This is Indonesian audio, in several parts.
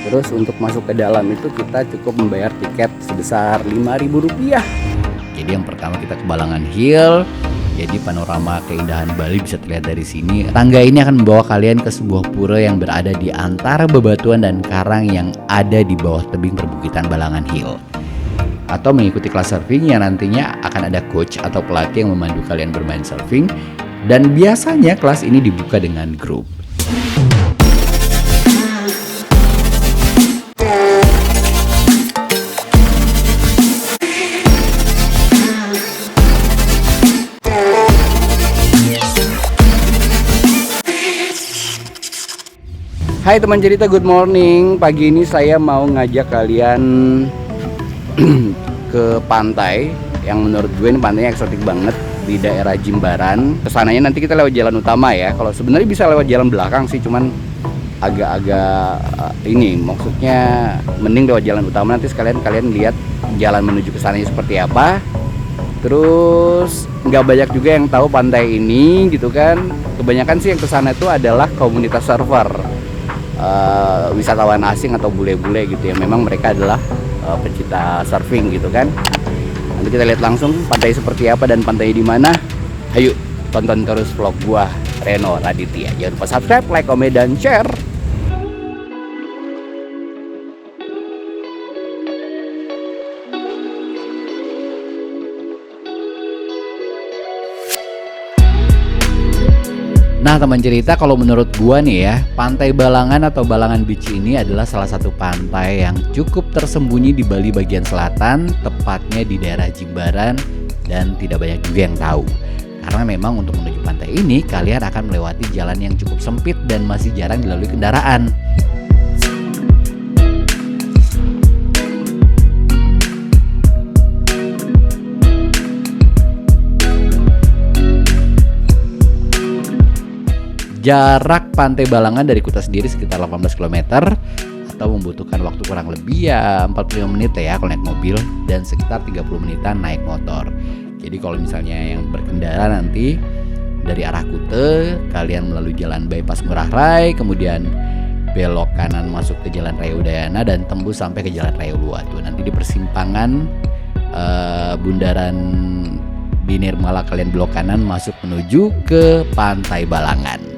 Terus untuk masuk ke dalam itu kita cukup membayar tiket sebesar Rp5.000. Jadi yang pertama kita ke Balangan Hill. Jadi panorama keindahan Bali bisa terlihat dari sini. Tangga ini akan membawa kalian ke sebuah pura yang berada di antara bebatuan dan karang yang ada di bawah tebing perbukitan Balangan Hill. Atau mengikuti kelas surfing yang nantinya akan ada coach atau pelatih yang memandu kalian bermain surfing. Dan biasanya kelas ini dibuka dengan grup. Hai teman cerita, good morning. Pagi ini saya mau ngajak kalian ke pantai yang menurut gue ini pantainya eksotik banget di daerah Jimbaran. Kesananya nanti kita lewat jalan utama ya. Kalau sebenarnya bisa lewat jalan belakang sih, cuman agak-agak ini maksudnya mending lewat jalan utama. Nanti sekalian kalian lihat jalan menuju ke sananya seperti apa. Terus nggak banyak juga yang tahu pantai ini gitu kan. Kebanyakan sih yang kesana itu adalah komunitas surfer. Wisatawan asing atau bule-bule gitu ya. Memang mereka adalah pecinta surfing gitu kan. Nanti kita lihat langsung pantai seperti apa dan pantai di mana. Ayo tonton terus vlog gua Reno Raditya. Jangan lupa subscribe, like, komen, dan share. Nah teman cerita, kalau menurut gua nih ya, Pantai Balangan atau Balangan Beach ini adalah salah satu pantai yang cukup tersembunyi di Bali bagian selatan, tepatnya di daerah Jimbaran, dan tidak banyak juga yang tahu. Karena memang untuk menuju pantai ini, kalian akan melewati jalan yang cukup sempit dan masih jarang dilalui kendaraan. Jarak Pantai Balangan dari Kuta sendiri sekitar 18 km atau membutuhkan waktu kurang lebih ya 45 menit ya kalau naik mobil dan sekitar 30 menitan naik motor. Jadi kalau misalnya yang berkendara nanti dari arah Kuta, kalian melalui jalan bypass Ngurah Rai, kemudian belok kanan masuk ke Jalan Raya Udayana dan tembus sampai ke Jalan Raya Uluwatu. Nanti di persimpangan Bundaran Binirmala kalian belok kanan masuk menuju ke Pantai Balangan.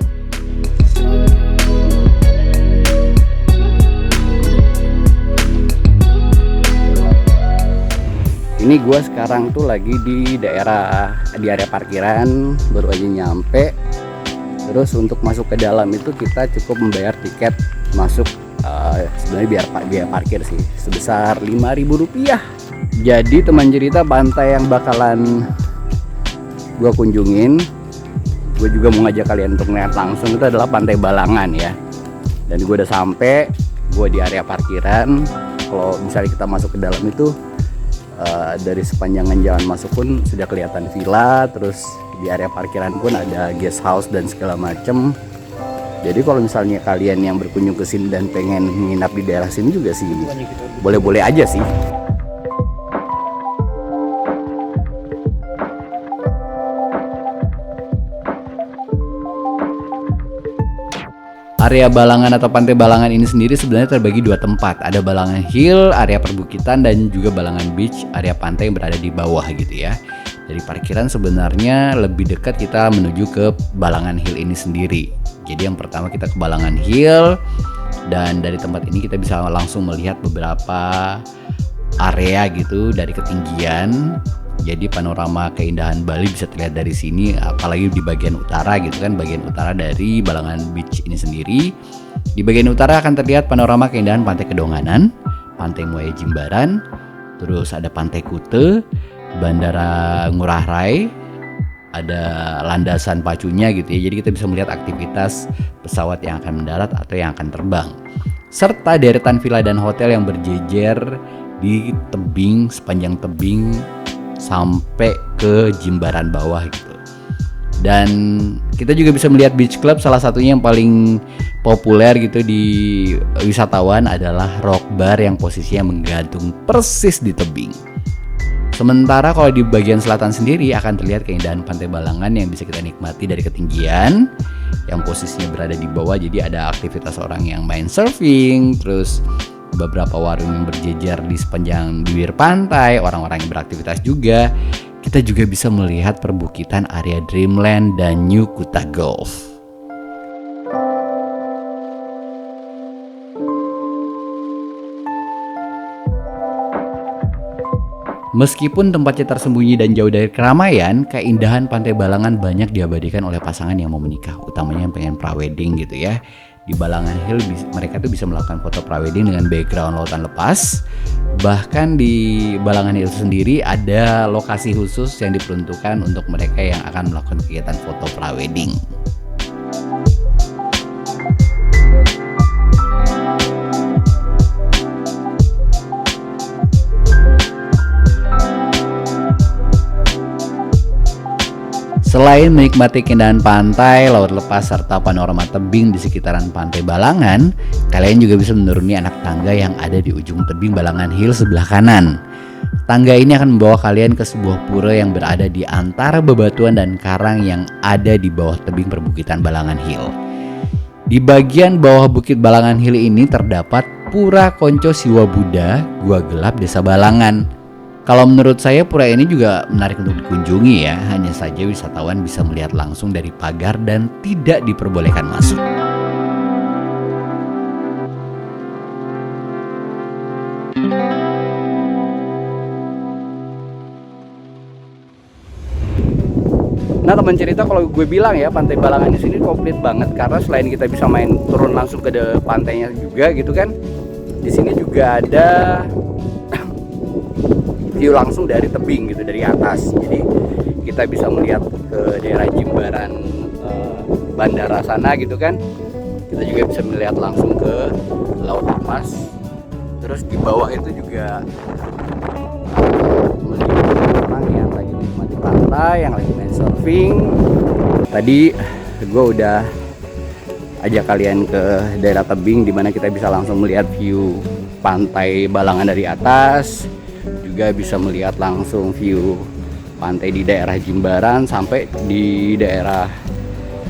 Ini gue sekarang tuh lagi di area parkiran, baru aja nyampe. Terus untuk masuk ke dalam itu kita cukup membayar tiket masuk, sebenarnya biaya parkir sih sebesar Rp5.000. Jadi teman cerita, pantai yang bakalan gue kunjungin, gue juga mau ngajak kalian untuk melihat langsung, itu adalah Pantai Balangan ya. Dan gue udah sampai, gue di area parkiran. Kalau misalnya kita masuk ke dalam itu, dari sepanjangan jalan masuk pun sudah kelihatan villa, terus di area parkiran pun ada guest house dan segala macem. Jadi kalau misalnya kalian yang berkunjung ke sini dan pengen menginap di daerah sini juga sih boleh-boleh aja sih. Area Balangan atau Pantai Balangan ini sendiri sebenarnya terbagi dua tempat. Ada Balangan Hill, area perbukitan, dan juga Balangan Beach, area pantai yang berada di bawah gitu ya. Dari parkiran sebenarnya lebih dekat kita menuju ke Balangan Hill ini sendiri. Jadi yang pertama kita ke Balangan Hill, dan dari tempat ini kita bisa langsung melihat beberapa area gitu dari ketinggian. Jadi panorama keindahan Bali bisa terlihat dari sini, apalagi di bagian utara gitu kan, bagian utara dari Balangan Beach ini sendiri. Di bagian utara akan terlihat panorama keindahan Pantai Kedonganan, Pantai Muaya Jimbaran, terus ada Pantai Kuta, Bandara Ngurah Rai, ada landasan pacunya gitu ya. Jadi kita bisa melihat aktivitas pesawat yang akan mendarat atau yang akan terbang, serta deretan villa dan hotel yang berjejer di tebing, sepanjang tebing sampai ke Jimbaran bawah gitu. Dan kita juga bisa melihat beach club, salah satunya yang paling populer gitu di wisatawan adalah Rock Bar yang posisinya menggantung persis di tebing. Sementara kalau di bagian selatan sendiri akan terlihat keindahan Pantai Balangan yang bisa kita nikmati dari ketinggian yang posisinya berada di bawah. Jadi ada aktivitas orang yang main surfing, terus beberapa warung yang berjejer di sepanjang bibir pantai, orang-orang yang beraktivitas juga. Kita juga bisa melihat perbukitan area Dreamland dan New Kuta Golf. Meskipun tempatnya tersembunyi dan jauh dari keramaian, keindahan Pantai Balangan banyak diabadikan oleh pasangan yang mau menikah, utamanya yang pengen prawedding gitu ya. Di Balangan Hill mereka tuh bisa melakukan foto prawedding dengan background lautan lepas. Bahkan di Balangan Hill sendiri ada lokasi khusus yang diperuntukkan untuk mereka yang akan melakukan kegiatan foto prawedding. Selain menikmati keindahan pantai, laut lepas, serta panorama tebing di sekitaran Pantai Balangan, kalian juga bisa menuruni anak tangga yang ada di ujung tebing Balangan Hill sebelah kanan. Tangga ini akan membawa kalian ke sebuah pura yang berada di antara bebatuan dan karang yang ada di bawah tebing perbukitan Balangan Hill. Di bagian bawah bukit Balangan Hill ini terdapat Pura Konco Siwa Buddha, Gua Gelap Desa Balangan. Kalau menurut saya pura ini juga menarik untuk dikunjungi ya, hanya saja wisatawan bisa melihat langsung dari pagar dan tidak diperbolehkan masuk. Nah teman cerita, kalau gue bilang ya Pantai Balangan di sini komplit banget karena selain kita bisa main turun langsung ke pantainya juga gitu kan, di sini juga ada view langsung dari tebing gitu, dari atas. Jadi kita bisa melihat ke daerah Jimbaran bandara sana gitu kan. Kita juga bisa melihat langsung ke laut lepas. Terus di bawah itu juga melihat orang yang lagi menikmati pantai, yang lagi main surfing. Tadi gue udah ajak kalian ke daerah tebing dimana kita bisa langsung melihat view Pantai Balangan dari atas. Juga bisa melihat langsung view pantai di daerah Jimbaran, sampai di daerah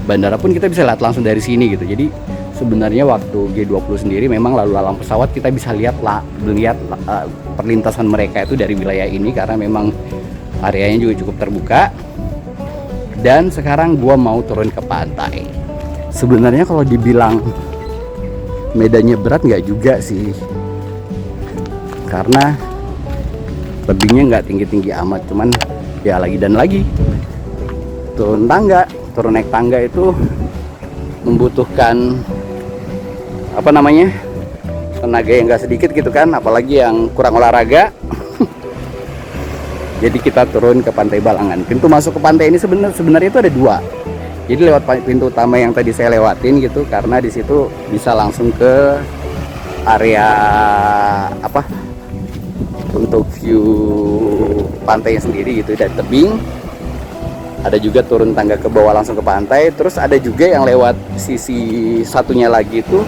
bandara pun kita bisa lihat langsung dari sini gitu. Jadi sebenarnya waktu G20 sendiri memang lalu lalang pesawat kita bisa lihat perlintasan mereka itu dari wilayah ini karena memang areanya juga cukup terbuka. Dan sekarang gua mau turun ke pantai. Sebenarnya kalau dibilang medannya berat nggak juga sih, karena tebingnya nggak tinggi-tinggi amat, cuman ya lagi dan lagi turun naik tangga itu membutuhkan tenaga yang nggak sedikit gitu kan, apalagi yang kurang olahraga. Jadi kita turun ke Pantai Balangan. Pintu masuk ke pantai ini sebenarnya itu ada dua. Jadi lewat pintu utama yang tadi saya lewatin gitu, karena di situ bisa langsung ke area untuk view pantainya sendiri gitu dari tebing. Ada juga turun tangga ke bawah langsung ke pantai. Terus ada juga yang lewat sisi satunya lagi itu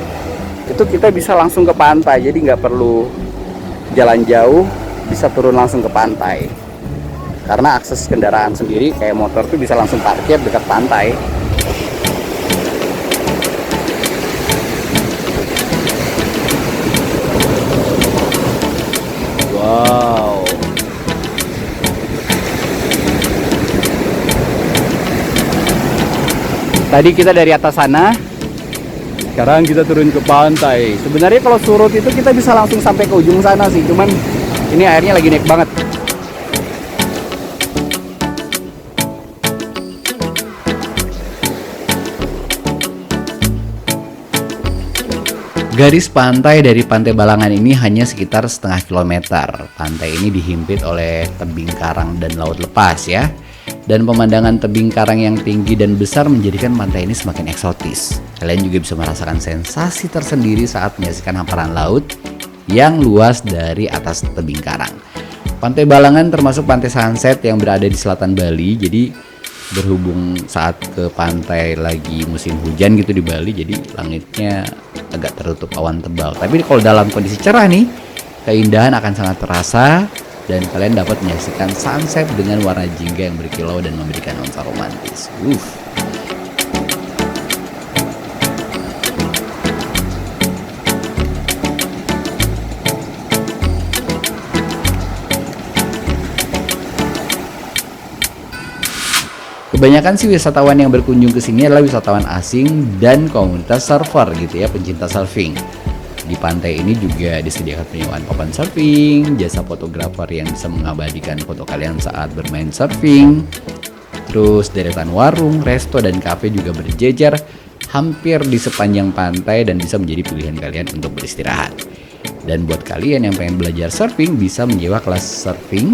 kita bisa langsung ke pantai. Jadi nggak perlu jalan jauh, bisa turun langsung ke pantai. Karena akses kendaraan sendiri kayak motor tuh bisa langsung parkir dekat pantai. Wow. Tadi kita dari atas sana, sekarang kita turun ke pantai. Sebenarnya kalau surut itu kita bisa langsung sampai ke ujung sana sih, cuman ini airnya lagi naik banget. Garis pantai dari Pantai Balangan ini hanya sekitar setengah kilometer. Pantai ini dihimpit oleh tebing karang dan laut lepas ya. Dan pemandangan tebing karang yang tinggi dan besar menjadikan pantai ini semakin eksotis. Kalian juga bisa merasakan sensasi tersendiri saat menyaksikan hamparan laut yang luas dari atas tebing karang. Pantai Balangan termasuk pantai sunset yang berada di selatan Bali. Jadi berhubung saat ke pantai lagi musim hujan gitu di Bali, jadi langitnya agak tertutup awan tebal. Tapi kalau dalam kondisi cerah nih, keindahan akan sangat terasa dan kalian dapat menyaksikan sunset dengan warna jingga yang berkilau dan memberikan nuansa romantis. Kebanyakan sih wisatawan yang berkunjung ke sini adalah wisatawan asing dan komunitas surfer gitu ya, pencinta surfing. Di pantai ini juga disediakan penyewaan papan surfing, jasa fotografer yang bisa mengabadikan foto kalian saat bermain surfing. Terus deretan warung, resto, dan kafe juga berjejer hampir di sepanjang pantai dan bisa menjadi pilihan kalian untuk beristirahat. Dan buat kalian yang pengen belajar surfing bisa menyewa kelas surfing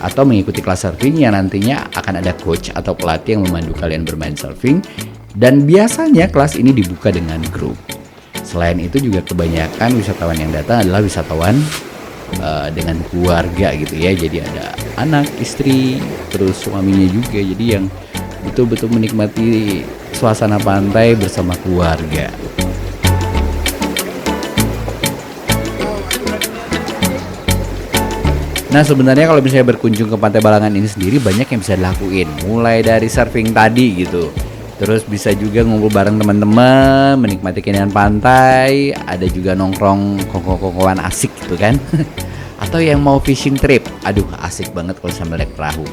atau mengikuti kelas surfing yang nantinya akan ada coach atau pelatih yang memandu kalian bermain surfing, dan biasanya kelas ini dibuka dengan grup. Selain itu juga kebanyakan wisatawan yang datang adalah wisatawan dengan keluarga gitu ya. Jadi ada anak, istri, terus suaminya juga. Jadi yang betul-betul menikmati suasana pantai bersama keluarga. Nah sebenarnya kalau misalnya berkunjung ke Pantai Balangan ini sendiri banyak yang bisa dilakuin. Mulai dari surfing tadi gitu. Terus bisa juga ngumpul bareng teman-teman, menikmati keindahan pantai, ada juga nongkrong kongko-kongkoan asik gitu kan. Atau yang mau fishing trip, aduh asik banget kalau sambil naik perahu.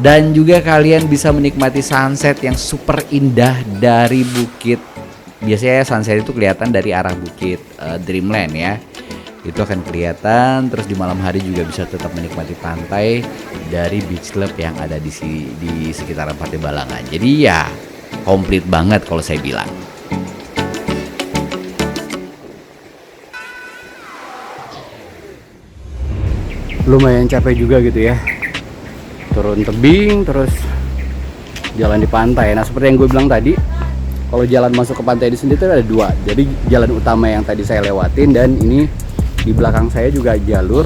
Dan juga kalian bisa menikmati sunset yang super indah dari bukit. Biasanya sunset itu kelihatan dari arah bukit Dreamland ya. Itu akan kelihatan, terus di malam hari juga bisa tetap menikmati pantai dari beach club yang ada di sekitaran Pantai Balangan. Jadi ya komplit banget kalau saya bilang. Lumayan capek juga gitu ya, turun tebing terus jalan di pantai. Nah seperti yang gue bilang tadi, kalau jalan masuk ke pantai di sini tuh ada dua. Jadi jalan utama yang tadi saya lewatin, dan ini di belakang saya juga jalur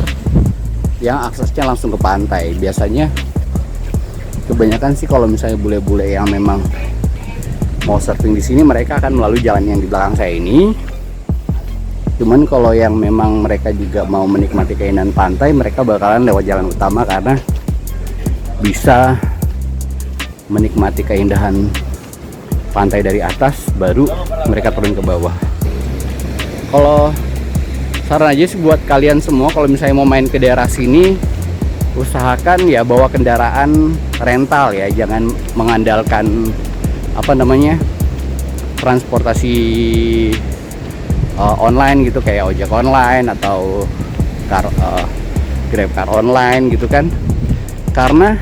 yang aksesnya langsung ke pantai. Biasanya kebanyakan sih kalau misalnya bule-bule yang memang mau surfing di sini, mereka akan melalui jalan yang di belakang saya ini. Cuman kalau yang memang mereka juga mau menikmati keindahan pantai, mereka bakalan lewat jalan utama karena bisa menikmati keindahan pantai dari atas, baru mereka turun ke bawah. Kalau saran aja sih buat kalian semua, kalau misalnya mau main ke daerah sini, usahakan ya bawa kendaraan rental ya, jangan mengandalkan transportasi online gitu, kayak ojek online atau grab car online gitu kan. Karena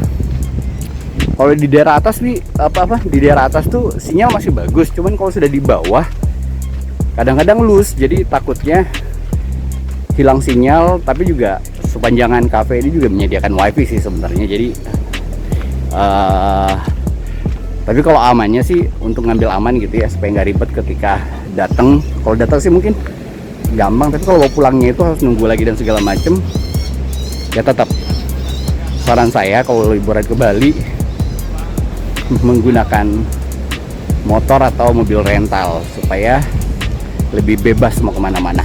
kalau di daerah atas nih di daerah atas tuh sinyal masih bagus, cuman kalau sudah di bawah kadang-kadang loose, jadi takutnya hilang sinyal. Tapi juga sepanjangan cafe ini juga menyediakan wifi sih sebenarnya. Jadi tapi kalau amannya sih untuk ngambil aman gitu ya, supaya nggak ribet ketika datang. Kalau datang sih mungkin gampang, tapi kalau pulangnya itu harus nunggu lagi dan segala macem. Ya tetap saran saya kalau liburan ke Bali menggunakan motor atau mobil rental supaya lebih bebas mau kemana-mana.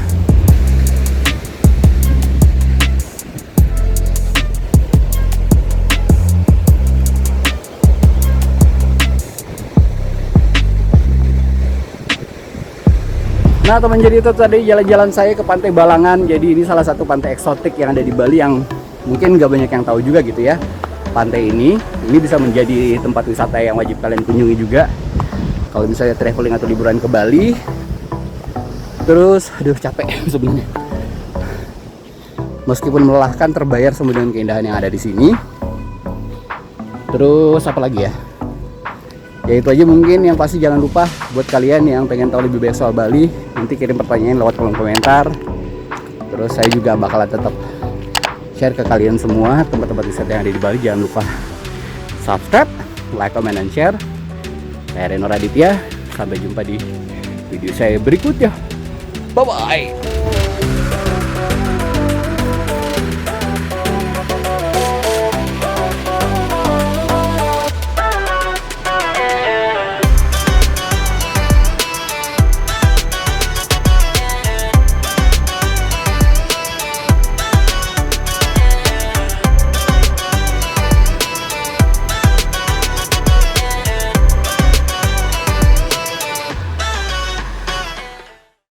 Nah teman, jadi itu tadi jalan-jalan saya ke Pantai Balangan. Jadi ini salah satu pantai eksotik yang ada di Bali yang mungkin gak banyak yang tahu juga gitu ya. Pantai ini bisa menjadi tempat wisata yang wajib kalian kunjungi juga kalau misalnya traveling atau liburan ke Bali. Terus aduh capek sebenarnya, meskipun melelahkan terbayar semua dengan keindahan yang ada di sini. Terus apa lagi ya? Ya itu aja mungkin. Yang pasti jangan lupa buat kalian yang pengen tahu lebih banyak soal Bali, nanti kirim pertanyaan lewat kolom komentar. Terus saya juga bakalan tetap share ke kalian semua tempat-tempat wisata yang ada di Bali. Jangan lupa subscribe, like, comment, dan share. Saya Reno Raditya, sampai jumpa di video saya berikutnya. Bye bye.